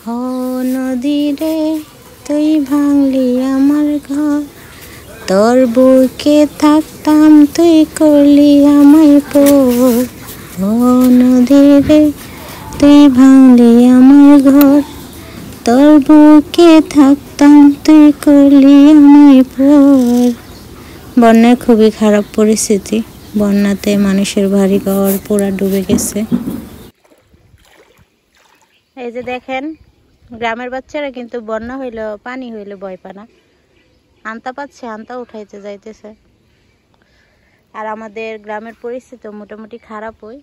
ও নদী রে তুই ভাঙলি আমার ঘর, তোর বুকে থাকতাম তুই করলি আমায় পর। ও নদী রে তুই ভাঙলি আমার ঘর, তোর বুকে থাকতাম তুই করলি আমায় পর। বন্যার খুবই খারাপ পরিস্থিতি, বন্যাতে মানুষের বাড়ি ঘর পুরা ডুবে গেছে। এই যে দেখেন, গ্রামের বাচ্চারা কিন্তু বন্যা হইলে পানি হইলে ভয় পায় না, আনতা পাচ্ছে আনতা উঠাইতে যাইতেছে। আর আমাদের গ্রামের পরিস্থিতি মোটামুটি খারাপই।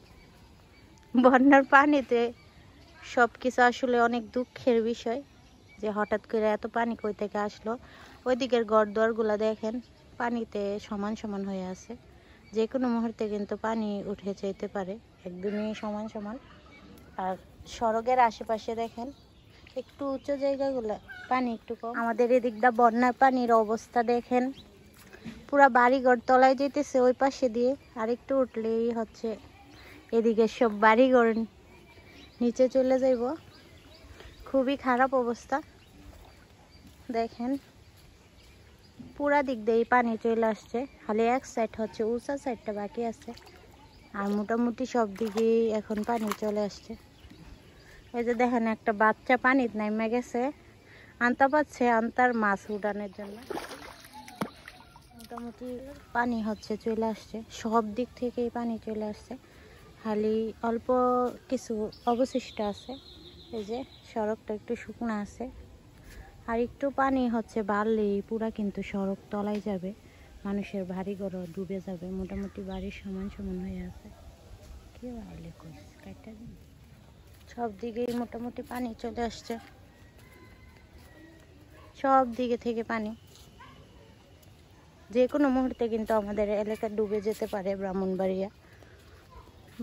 বন্যার পানিতে সব কিছু আসলে অনেক দুঃখের বিষয়, যে হঠাৎ করে এত পানি কই থেকে আসলো। ওইদিকের ঘর দুয়ারগুলা দেখেন পানিতে সমান সমান হয়ে আছে, যে কোনো মুহূর্তে কিন্তু পানি উঠে যেতে পারে, একদমই সমান সমান। আর সড়কের আশেপাশে দেখেন একটু উঁচু জায়গাগুলো পানি একটু কম। আমাদের এদিকটা বন্যার পানির অবস্থা দেখেন, পুরা বাড়িঘর তলায় যেতেছে ওই পাশে দিয়ে, আর একটু উঠলেই হচ্ছে এদিকে সব বাড়িঘর নিচে চলে যাইব। খুবই খারাপ অবস্থা দেখেন, পুরা দিক দিয়ে পানি চলে আসছে, খালি এক সাইড হচ্ছে উঁচা সাইডটা বাকি আছে, আর মোটামুটি সব দিকেই এখন পানি চলে আসছে। এই যে দেখেন একটা বাচ্চা পানিতে নেমে গেছে, আনতা পাচ্ছে আনতার মাছ উঠানোর জন্য। মোটামুটি পানি হচ্ছে চলে আসছে, সব দিক থেকেই পানি চলে আসছে, খালি অল্প কিছু অবশিষ্ট আছে। এই যে সড়কটা একটু শুকনো আছে, আর একটু পানি হচ্ছে বাড়লেই পুরা কিন্তু সড়ক তলায় যাবে, মানুষের বাড়ি ঘর ডুবে যাবে। মোটামুটি বাড়ির সমান সমান হয়ে আছে। কি বাড়লে কাটটা সব দিকেই মোটামুটি পানি চলে আসছে, সব দিকে থেকে পানি। যে কোনো মুহূর্তে কিন্তু আমাদের এলাকা ডুবে যেতে পারে।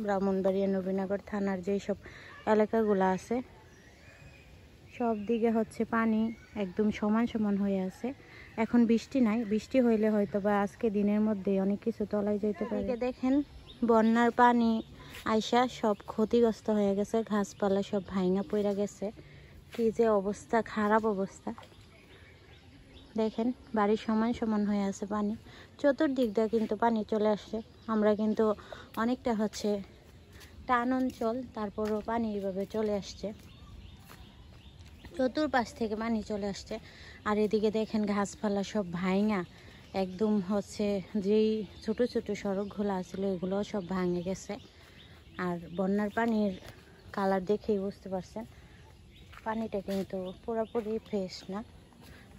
ব্রাহ্মণবাড়িয়া নবীনগর থানার যেই সব এলাকাগুলো আছে সব দিকে হচ্ছে পানি একদম সমান সমান হয়ে আছে। এখন বৃষ্টি নাই, বৃষ্টি হইলে হয়তো বা আজকে দিনের মধ্যে অনেক কিছু তলায় যেতে পারে। দেখেন বন্যার পানি আইসা সব ক্ষতিগ্রস্ত হয়ে গেছে, ঘাসপালা সব ভাঙা পড়ে গেছে। কি যে অবস্থা, খারাপ অবস্থা দেখেন, বাড়ির সমান সমান হয়ে আছে পানি, চতুর্দিক দিয়ে কিন্তু পানি চলে আসছে। আমরা কিন্তু অনেকটা হচ্ছে টান অঞ্চল, তারপরও পানি এইভাবে চলে আসছে, চতুর্পাশ থেকে পানি চলে আসছে। আর এদিকে দেখেন ঘাসপালা সব ভাঙা একদম হচ্ছে, যেই ছোট ছোট সড়কগুলো আছিল এগুলো সব ভাঙে গেছে। আর বন্যার পানির কালার দেখেই বুঝতে পারছেন পানিটা কিন্তু পুরোপুরি ফ্রেশ না,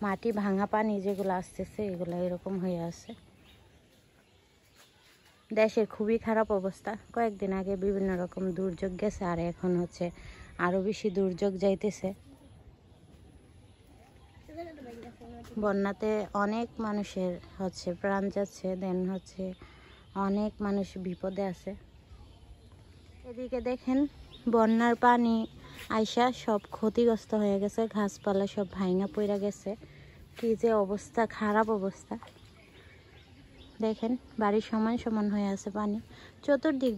মাটি ভাঙা পানি যেগুলো আসতেছে এগুলো এরকম হয়ে আছে। দেশের খুবই খারাপ অবস্থা, কয়েকদিন আগে বিভিন্ন রকম দুর্যোগ গেছে, আর এখন হচ্ছে আরো বেশি দুর্যোগ যাইতেছে। বন্যাতে অনেক মানুষের হচ্ছে প্রাণ যাচ্ছে, দেন হচ্ছে অনেক মানুষ বিপদে আছে। এদিকে দেখেন বন্যার পানি আইসা সব ক্ষতিগ্রস্ত হয়ে গেছে, ঘাসপালা সব ভাঙা পড়ে গেছে। কি যে অবস্থা, খারাপ অবস্থা দেখেন, বাড়ির সমান সমান হয়ে আছে পানি চতুর্দিক।